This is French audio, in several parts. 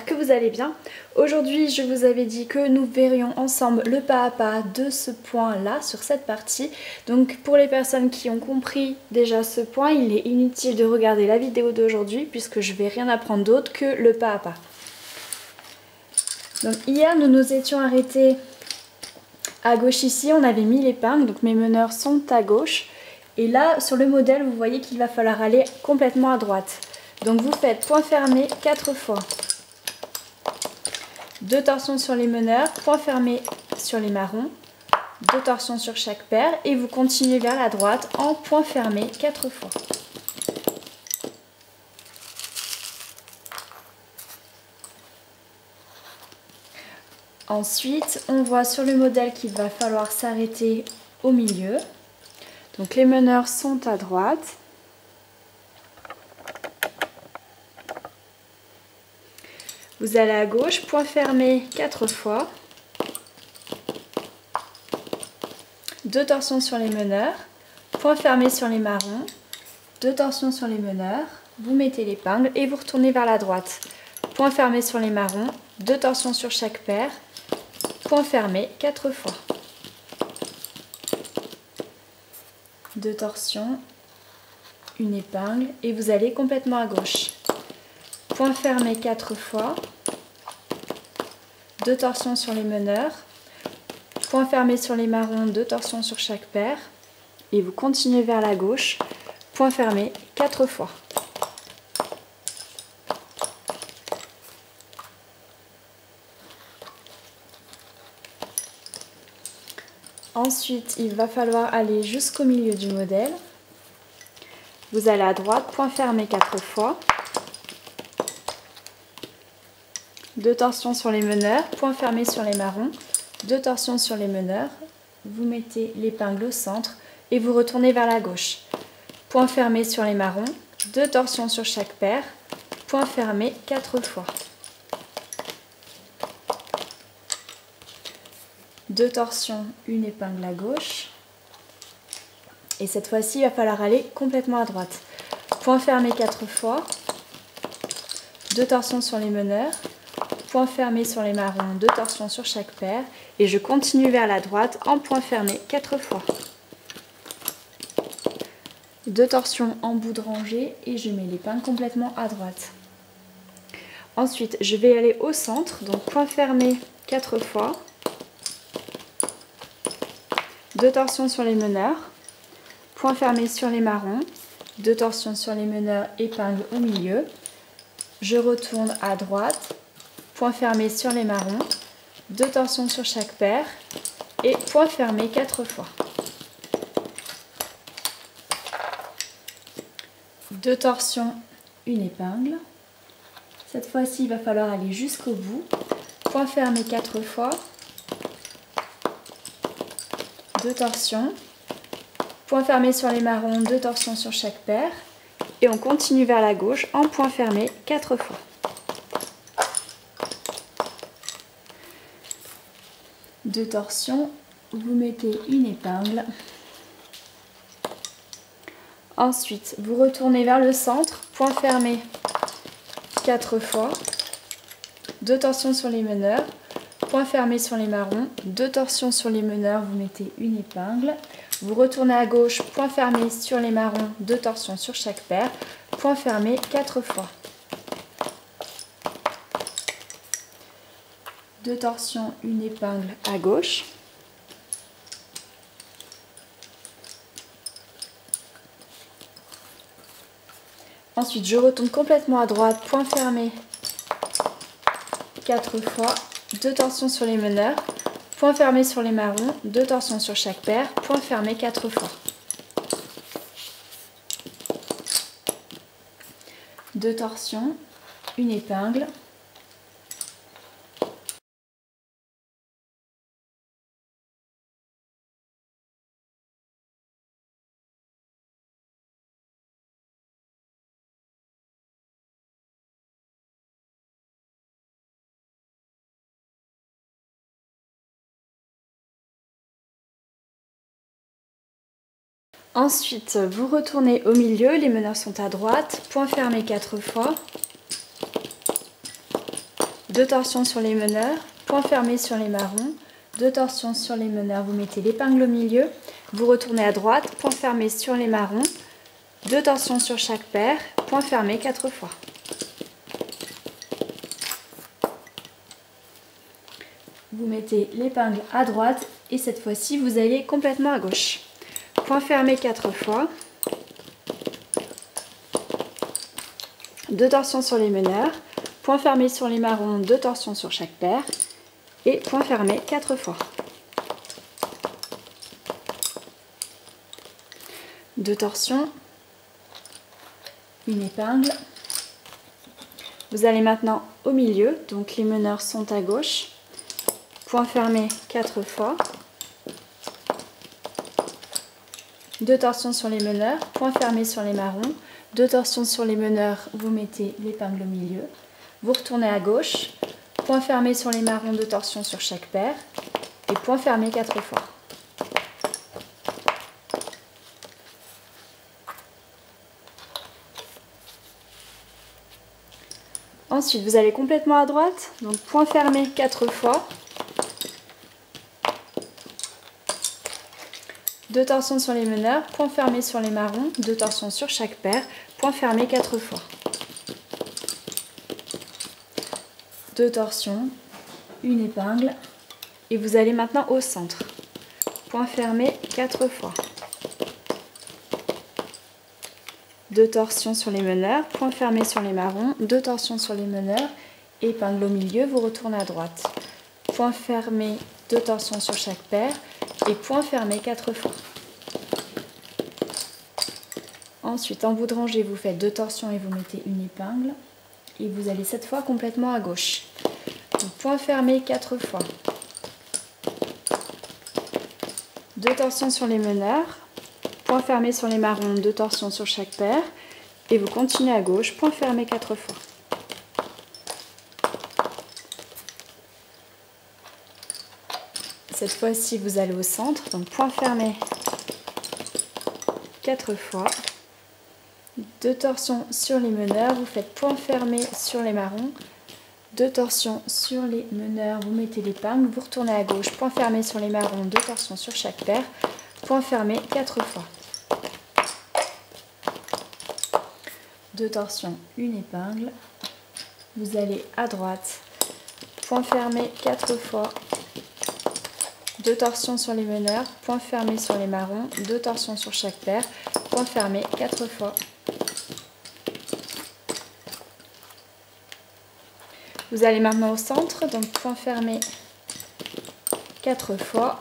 que vous allez bien. Aujourd'hui, je vous avais dit que nous verrions ensemble le pas à pas de ce point-là, sur cette partie. Donc pour les personnes qui ont compris déjà ce point, il est inutile de regarder la vidéo d'aujourd'hui puisque je ne vais rien apprendre d'autre que le pas à pas. Donc hier, nous nous étions arrêtés à gauche ici, on avait mis l'épingle, donc mes meneurs sont à gauche. Et là, sur le modèle, vous voyez qu'il va falloir aller complètement à droite. Donc vous faites point fermé 4 fois. 2 torsions sur les meneurs, point fermé sur les marrons, 2 torsions sur chaque paire et vous continuez vers la droite en point fermé 4 fois. Ensuite, on voit sur le modèle qu'il va falloir s'arrêter au milieu. Donc les meneurs sont à droite. Vous allez à gauche, point fermé 4 fois. 2 torsions sur les meneurs, point fermé sur les marrons, 2 torsions sur les meneurs, vous mettez l'épingle et vous retournez vers la droite. Point fermé sur les marrons, 2 torsions sur chaque paire, point fermé 4 fois. 2 torsions, une épingle et vous allez complètement à gauche. Point fermé 4 fois, 2 torsions sur les meneurs, point fermé sur les marrons, 2 torsions sur chaque paire et vous continuez vers la gauche, point fermé 4 fois. Ensuite, il va falloir aller jusqu'au milieu du modèle. Vous allez à droite, point fermé 4 fois. 2 torsions sur les meneurs, point fermé sur les marrons, 2 torsions sur les meneurs, vous mettez l'épingle au centre et vous retournez vers la gauche. Point fermé sur les marrons, 2 torsions sur chaque paire, point fermé 4 fois. 2 torsions, une épingle à gauche. Et cette fois-ci, il va falloir aller complètement à droite. Point fermé 4 fois, 2 torsions sur les meneurs, point fermé sur les marrons, 2 torsions sur chaque paire et je continue vers la droite en point fermé 4 fois. 2 torsions en bout de rangée et je mets l'épingle complètement à droite. Ensuite, je vais aller au centre, donc point fermé 4 fois, 2 torsions sur les meneurs, point fermé sur les marrons, 2 torsions sur les meneurs, épingle au milieu. Je retourne à droite, point fermé sur les marrons, 2 torsions sur chaque paire et point fermé 4 fois. 2 torsions, une épingle. Cette fois-ci, il va falloir aller jusqu'au bout. Point fermé 4 fois. 2 torsions. Point fermé sur les marrons, 2 torsions sur chaque paire. Et on continue vers la gauche en point fermé 4 fois. Deux torsions, vous mettez une épingle. Ensuite, vous retournez vers le centre, point fermé 4 fois. 2 torsions sur les meneurs, point fermé sur les marrons, 2 torsions sur les meneurs, vous mettez une épingle. Vous retournez à gauche, point fermé sur les marrons, 2 torsions sur chaque paire, point fermé 4 fois. 2 torsions, une épingle à gauche. Ensuite, je retourne complètement à droite, point fermé 4 fois, 2 torsions sur les meneurs, point fermé sur les marrons, 2 torsions sur chaque paire, point fermé 4 fois. 2 torsions, une épingle. Ensuite, vous retournez au milieu, les meneurs sont à droite, point fermé 4 fois. 2 torsions sur les meneurs, point fermé sur les marrons, 2 torsions sur les meneurs, vous mettez l'épingle au milieu, vous retournez à droite, point fermé sur les marrons, 2 torsions sur chaque paire, point fermé 4 fois. Vous mettez l'épingle à droite et cette fois-ci vous allez complètement à gauche. Point fermé 4 fois. 2 torsions sur les meneurs, point fermé sur les marrons, 2 torsions sur chaque paire et point fermé 4 fois. 2 torsions, une épingle. Vous allez maintenant au milieu, donc les meneurs sont à gauche. Point fermé 4 fois. 2 torsions sur les meneurs, point fermé sur les marrons. 2 torsions sur les meneurs, vous mettez l'épingle au milieu. Vous retournez à gauche. Point fermé sur les marrons, 2 torsions sur chaque paire. Et point fermé 4 fois. Ensuite, vous allez complètement à droite. Donc point fermé 4 fois. 2 torsions sur les meneurs, point fermé sur les marrons, 2 torsions sur chaque paire, point fermé 4 fois. 2 torsions, une épingle, et vous allez maintenant au centre. Point fermé 4 fois. 2 torsions sur les meneurs, point fermé sur les marrons, 2 torsions sur les meneurs, épingle au milieu, vous retournez à droite. Point fermé, 2 torsions sur chaque paire, et point fermé 4 fois. Ensuite, en bout de rangée, vous faites 2 torsions et vous mettez une épingle. Et vous allez cette fois complètement à gauche. Donc, point fermé 4 fois. 2 torsions sur les meneurs. Point fermé sur les marrons, 2 torsions sur chaque paire. Et vous continuez à gauche, point fermé 4 fois. Cette fois-ci, vous allez au centre, donc point fermé 4 fois. 2 torsions sur les meneurs, vous faites point fermé sur les marrons. 2 torsions sur les meneurs, vous mettez l'épingle, vous retournez à gauche, point fermé sur les marrons, 2 torsions sur chaque paire. Point fermé 4 fois. 2 torsions, une épingle. Vous allez à droite, point fermé 4 fois. 2 torsions sur les meneurs, point fermé sur les marrons, 2 torsions sur chaque paire, point fermé 4 fois. Vous allez maintenant au centre, donc point fermé 4 fois.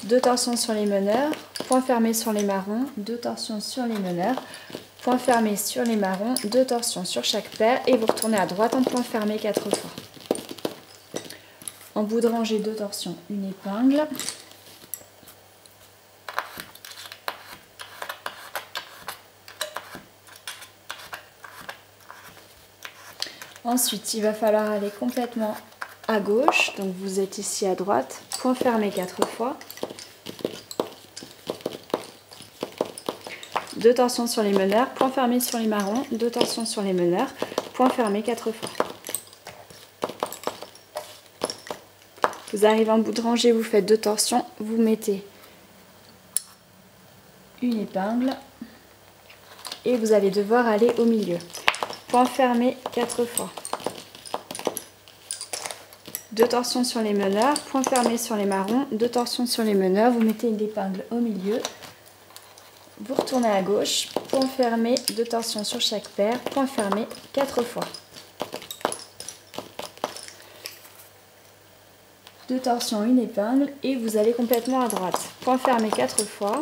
2 torsions sur les meneurs, point fermé sur les marrons, 2 torsions sur les meneurs, point fermé sur les marrons, 2 torsions sur chaque paire et vous retournez à droite en point fermé 4 fois. En bout de rangée, 2 torsions, une épingle. Ensuite, il va falloir aller complètement à gauche. Donc vous êtes ici à droite, point fermé 4 fois. 2 torsions sur les meneurs, point fermé sur les marrons, 2 torsions sur les meneurs, point fermé 4 fois. Vous arrivez en bout de rangée, vous faites 2 torsions, vous mettez une épingle et vous allez devoir aller au milieu. Point fermé 4 fois. 2 torsions sur les meneurs, point fermé sur les marrons, 2 torsions sur les meneurs, vous mettez une épingle au milieu. Vous retournez à gauche, point fermé, 2 torsions sur chaque paire, point fermé 4 fois. 2 torsions, une épingle et vous allez complètement à droite. Point fermé 4 fois.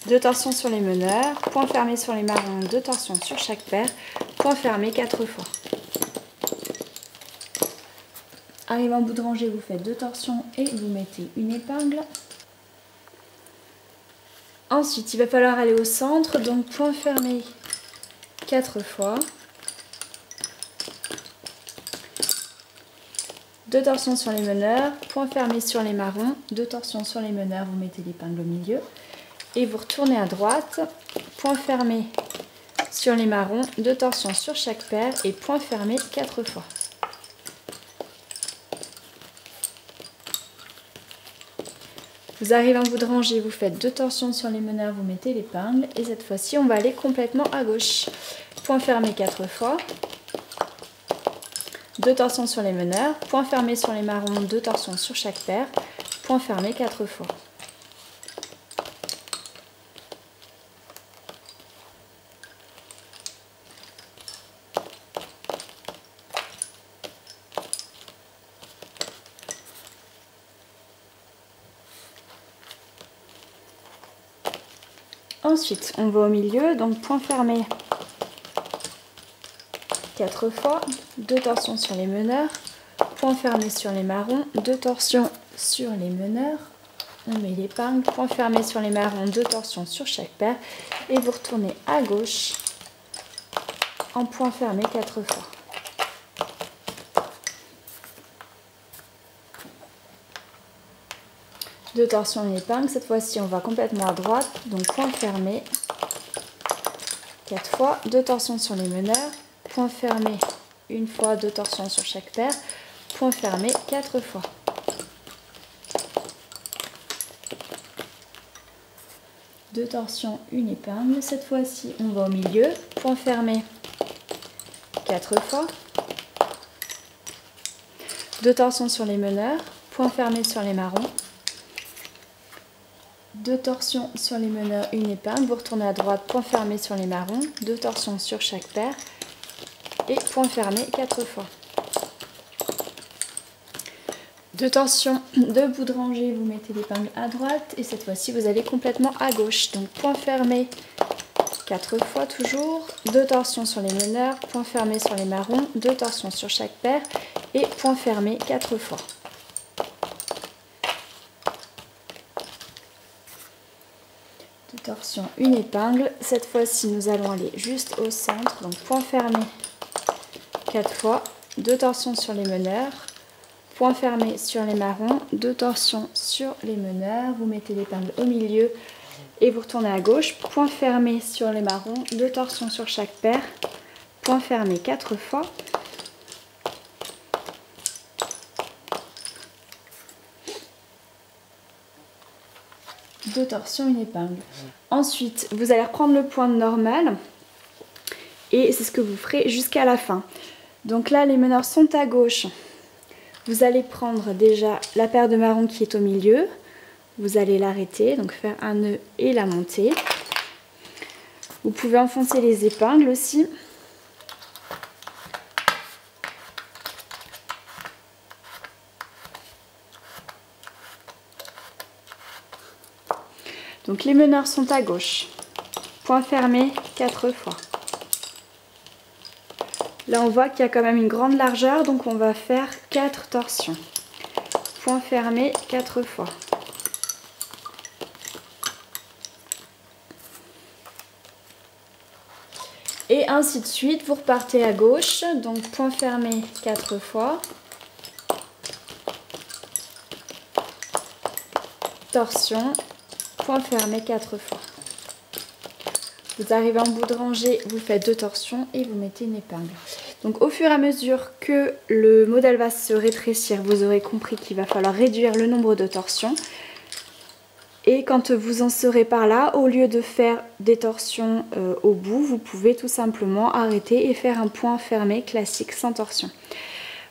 2 torsions sur les meneurs, point fermé sur les marrons, 2 torsions sur chaque paire, point fermé 4 fois. Arrivé en bout de rangée, vous faites 2 torsions et vous mettez une épingle. Ensuite, il va falloir aller au centre, donc point fermé 4 fois. 2 torsions sur les meneurs, point fermé sur les marrons, 2 torsions sur les meneurs, vous mettez l'épingle au milieu. Et vous retournez à droite, point fermé sur les marrons, 2 torsions sur chaque paire et point fermé 4 fois. Vous arrivez en bout de rangée, vous faites 2 torsions sur les meneurs, vous mettez l'épingle et cette fois-ci on va aller complètement à gauche. Point fermé 4 fois, 2 torsions sur les meneurs, point fermé sur les marrons, 2 torsions sur chaque paire, point fermé 4 fois. Ensuite, on va au milieu, donc point fermé 4 fois, 2 torsions sur les meneurs, point fermé sur les marrons, 2 torsions sur les meneurs, on met l'épingle, point fermé sur les marrons, 2 torsions sur chaque paire et vous retournez à gauche en point fermé 4 fois. Deux torsions et épingle, cette fois-ci on va complètement à droite, donc point fermé 4 fois, 2 torsions sur les meneurs, point fermé une fois, 2 torsions sur chaque paire, point fermé 4 fois. Deux torsions, une épingle, cette fois-ci on va au milieu, point fermé 4 fois, 2 torsions sur les meneurs, point fermé sur les marrons, 2 torsions sur les meneurs, une épingle, vous retournez à droite, point fermé sur les marrons, 2 torsions sur chaque paire et point fermé 4 fois. 2 torsions, 2 bouts de rangée, vous mettez l'épingle à droite et cette fois-ci vous allez complètement à gauche. Donc point fermé 4 fois toujours, 2 torsions sur les meneurs, point fermé sur les marrons, 2 torsions sur chaque paire et point fermé 4 fois. Torsion, une épingle, cette fois-ci nous allons aller juste au centre, donc point fermé 4 fois, 2 torsions sur les meneurs, point fermé sur les marrons, 2 torsions sur les meneurs, vous mettez l'épingle au milieu et vous retournez à gauche, point fermé sur les marrons, 2 torsions sur chaque paire, point fermé 4 fois. Deux torsions, une épingle. Ensuite, vous allez reprendre le point normal et c'est ce que vous ferez jusqu'à la fin. Donc là, les meneurs sont à gauche. Vous allez prendre déjà la paire de marrons qui est au milieu. Vous allez l'arrêter, donc faire un nœud et la monter. Vous pouvez enfoncer les épingles aussi. Donc les meneurs sont à gauche, point fermé 4 fois. Là on voit qu'il y a quand même une grande largeur, donc on va faire 4 torsions. Point fermé 4 fois. Et ainsi de suite, vous repartez à gauche, donc point fermé 4 fois. Torsion. Point fermé 4 fois. Vous arrivez en bout de rangée, vous faites 2 torsions et vous mettez une épingle. Donc au fur et à mesure que le modèle va se rétrécir, vous aurez compris qu'il va falloir réduire le nombre de torsions. Et quand vous en serez par là, au lieu de faire des torsions au bout, vous pouvez tout simplement arrêter et faire un point fermé classique sans torsion.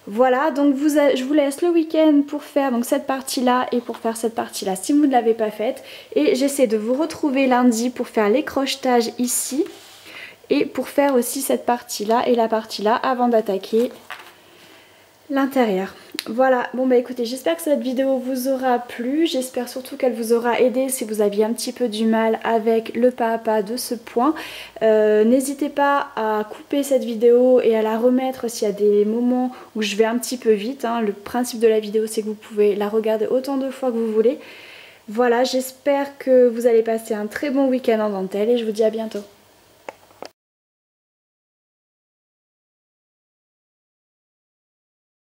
Voilà, donc je vous laisse le week-end pour faire donc cette partie-là et pour faire cette partie-là si vous ne l'avez pas faite. Et j'essaie de vous retrouver lundi pour faire les crochetages ici et pour faire aussi cette partie-là et la partie-là avant d'attaquer l'intérieur. Voilà, bon bah écoutez, j'espère que cette vidéo vous aura plu, j'espère surtout qu'elle vous aura aidé si vous aviez un petit peu du mal avec le pas à pas de ce point. N'hésitez pas à couper cette vidéo et à la remettre s'il y a des moments où je vais un petit peu vite, hein. Le principe de la vidéo c'est que vous pouvez la regarder autant de fois que vous voulez. Voilà, j'espère que vous allez passer un très bon week-end en dentelle et je vous dis à bientôt.